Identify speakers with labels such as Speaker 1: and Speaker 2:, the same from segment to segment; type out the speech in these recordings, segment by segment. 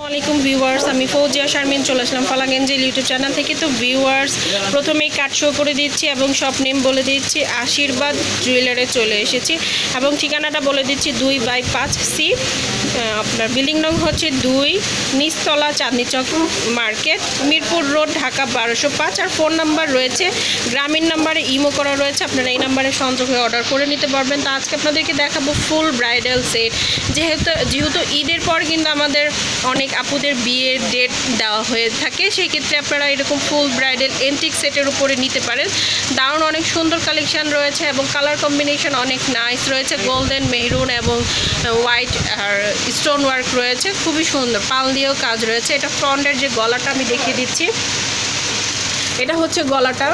Speaker 1: আসসালামাইকুম ভিউয়ার্স, আমি ফৌজিয়া শারমিন চলে আসলাম ফালাং এঞ্জেল ইউটিউব চ্যানেল থেকে। তো ভিউয়ার্স, প্রথমেই কার্ড শো করে দিচ্ছি এবং শপ নেম বলে দিচ্ছি। আশীর্বাদ জুয়েলারে চলে এসেছি এবং ঠিকানাটা বলে দিচ্ছি 2/5C। আপনার বিল্ডিং নং হচ্ছে 2, নিচতলা, চাঁদনি চক মার্কেট, মিরপুর রোড, ঢাকা 1205। আর ফোন নাম্বার রয়েছে, গ্রামীণ নাম্বারে ইমো করা রয়েছে, আপনারা এই নাম্বারে সংযোগ হয়ে অর্ডার করে নিতে পারবেন। তো আজকে আপনাদেরকে দেখাবো ফুল ব্রাইডাল সেট। যেহেতু ঈদের পর কিন্তু আমাদের অনেক আপুদের বিয়ের ডেট দেওয়া হয়ে থাকে, সেই ক্ষেত্রে আপনারা এরকম ফুল ব্রাইডাল এন্টিক সেটের উপরে নিতে পারেন। দারুণ অনেক সুন্দর কালেকশান রয়েছে এবং কালার কম্বিনেশন অনেক নাইস রয়েছে। গোল্ডেন, মেরুন এবং হোয়াইট আর স্টোন ওয়ার্ক রয়েছে, খুবই সুন্দর। পাল দিয়েও কাজ রয়েছে। এটা ফ্রন্টের যে গলাটা আমি দেখিয়ে দিচ্ছি, এটা হচ্ছে গলাটা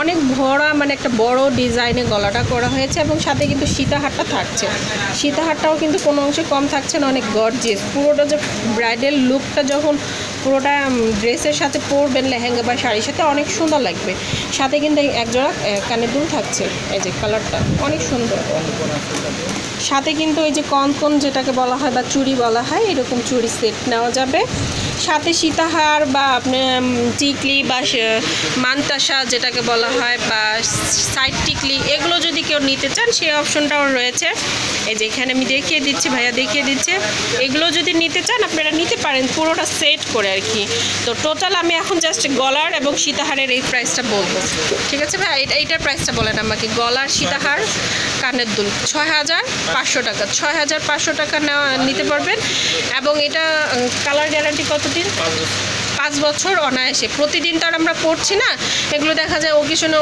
Speaker 1: অনেক ভরা, মানে একটা বড় ডিজাইনে গলাটা করা হয়েছে এবং সাথে কিন্তু সীতাহারটা থাকছে। সীতাহারটাও কিন্তু কোনো অংশে কম থাকছে না, অনেক গর্জিয়াস। পুরোটা যে ব্রাইডাল লুকটা যখন পুরোটা ড্রেসের সাথে পরবেন, লেহেঙ্গা বা শাড়ির সাথে অনেক সুন্দর লাগবে। সাথে কিন্তু একজোড়া কানের দুল থাকছে, এই যে কালারটা অনেক সুন্দর। সাথে কিন্তু এই যে কনকন যেটাকে বলা হয় বা চুড়ি বলা হয়, এরকম চুড়ি সেট নেওয়া যাবে। সাথে সীতাহার বা আপনার টিকলি বা মানতাসা যেটাকে বলা হয়, বা সাইড টিকলি, এগুলো যদি কেউ নিতে চান সেই অপশনটাও রয়েছে। এই যে এখানে আমি দেখিয়ে দিচ্ছি, ভাইয়া দেখিয়ে দিচ্ছে। এগুলো যদি নিতে চান আপনারা নিতে পারেন, পুরোটা সেট করে আর কি। তো টোটাল আমি এখন জাস্ট গলার এবং সীতাহারের এই প্রাইসটা বলবো, ঠিক আছে ভাই? এইটার প্রাইসটা বলেন আমাকে। গলার, সীতাহার, কানের দুল 6500 টাকা। 6500 টাকা নিতে পারবেন। এবং এটা কালার গ্যারান্টি কতদিন? 5 বছর অনায়াসে। প্রতিদিন তো আর আমরা পড়ছি না, এগুলো দেখা যায় অকেশনে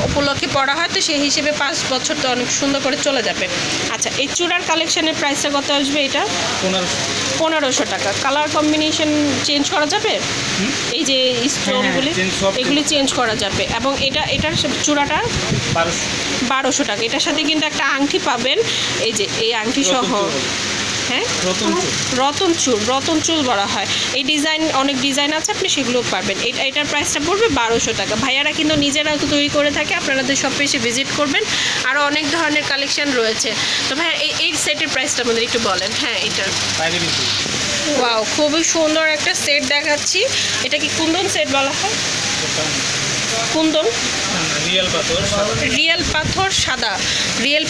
Speaker 1: উপলক্ষে পড়া হয়, তো সেই হিসেবে 5 বছর তো অনেক সুন্দর করে চলে যাবে। আচ্ছা, এই চূড়ার কালেকশানের প্রাইসটা কত আসবে? এটা 1500 টাকা। কালার কম্বিনেশন চেঞ্জ করা যাবে, এই যে স্টোনগুলি এগুলি চেঞ্জ করা যাবে। এবং এটার চূড়াটা 1200 টাকা। এটার সাথে কিন্তু একটা আংটি পাবেন, এই যে এই আংটি সহ। হ্যাঁ, রতন চুল বলা হয়। এই ডিজাইন, অনেক ডিজাইন আছে, আপনি সেগুলো পারবেন। এটার প্রাইসটা পড়বে 1200 টাকা। ভাইয়ারা কিন্তু নিজেরা তৈরি করে থাকে, আপনাদের শপে এসে ভিজিট করবেন। আরও অনেক ধরনের কালেকশন রয়েছে। তো ভাইয়া এই সেটের প্রাইসটা আমাদের একটু বলেন। হ্যাঁ, এটার ওয়াও, খুবই সুন্দর একটা সেট দেখাচ্ছি। এটা কি কুন্দন সেট বলা হয়? কুন্দন, রিয়েল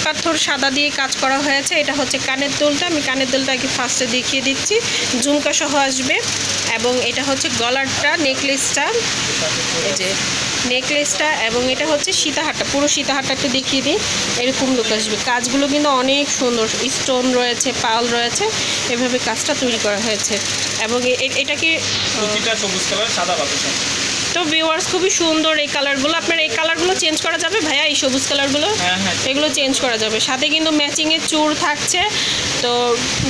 Speaker 1: পাথর সাদা দিয়ে কাজ করা হয়েছে। এটা হচ্ছে কানের দুলটা, আমি কানের দুলটা আগে ফার্স্টে দেখিয়ে দিচ্ছি। ঝুমকা সহ আসবে। এবং এটা হচ্ছে গলারটা, নেকলেসটা, এই যে নেকলেসটা। এবং এটা হচ্ছে সীতাহারটা, পুরো সীতাহারটা একটু দেখিয়ে দিই। এরকম লুক আসবে। কাজগুলো কিন্তু অনেক সুন্দর, স্টোন রয়েছে, পাল রয়েছে, এভাবে কাজটা তৈরি করা হয়েছে। এবং এটা কি সবুজ কালার, সাদা বাতাসা। তো ভিউয়ার্স, খুবই সুন্দর এই কালারগুলো। আপনার এই কালারগুলো চেঞ্জ করা যাবে ভাইয়া, এই সবুজ কালারগুলো এগুলো চেঞ্জ করা যাবে। সাথে কিন্তু ম্যাচিংয়ের চূড় থাকছে। তো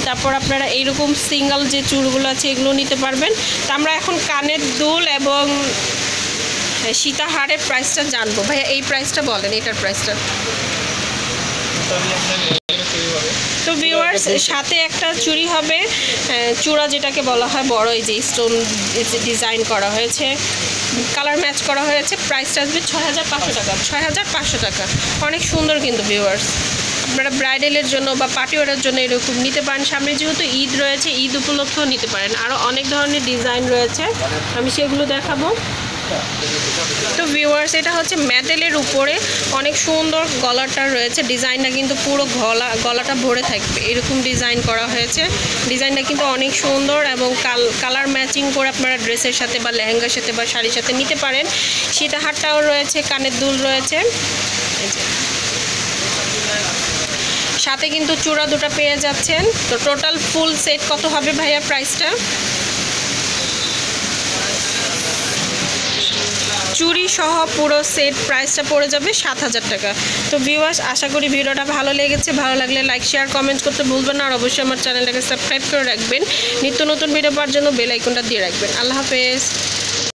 Speaker 1: তারপর আপনারা এইরকম সিঙ্গেল যে চূড়গুলো আছে এগুলো নিতে পারবেন। তো আমরা এখন কানের দুল এবং সীতাহারের প্রাইসটা জানবো। ভাইয়া এই প্রাইসটা বলেন, এটার প্রাইসটা। তো ভিউয়ার্স, সাথে একটা চুড়ি হবে, চূড়া যেটাকে বলা হয় বড়, এই যে স্টোন ডিজাইন করা হয়েছে, কালার ম্যাচ করা হয়েছে। প্রাইসটা আসবে 6500 টাকা। 6500 টাকা, অনেক সুন্দর কিন্তু ভিউয়ার্স। আপনারা ব্রাইডালের জন্য বা পার্টিওয়ারের জন্য এরকম নিতে পারেন। সামনে যেহেতু ঈদ রয়েছে, ঈদ উপলক্ষেও নিতে পারেন। আরও অনেক ধরনের ডিজাইন রয়েছে, আমি সেগুলো দেখাবো। তো ভিউয়ার্স, এটা হচ্ছে মেটেলের উপরে অনেক সুন্দর গলাটা রয়েছে। ডিজাইনটা কিন্তু পুরো গলাটা ভরে থাকবে, এরকম ডিজাইন করা হয়েছে। ডিজাইনটা কিন্তু অনেক সুন্দর এবং কালার ম্যাচিং করে আপনারা ড্রেসের সাথে বা লেহেঙ্গার সাথে বা শাড়ির সাথে নিতে পারেন। সীতাহারটাও রয়েছে, কানের দুল রয়েছে, সাথে কিন্তু চূড়া দুটো পেয়ে যাচ্ছেন। তো টোটাল ফুল সেট কত হবে ভাইয়া প্রাইসটা? চুড়ি সহ পুরো সেট প্রাইসটা পড়ে যাবে 7000 টাকা। তো ভিউয়ার্স, আশা করি ভিডিওটা ভালো লেগেছে। ভালো লাগলে লাইক, শেয়ার, কমেন্ট করতে ভুলবেন না। আর অবশ্যই আমার চ্যানেলটাকে সাবস্ক্রাইব করে রাখবেন। নিত্য নতুন ভিডিও পাওয়ার জন্য বেল আইকনটা দিয়ে রাখবেন। আল্লাহ হাফেজ।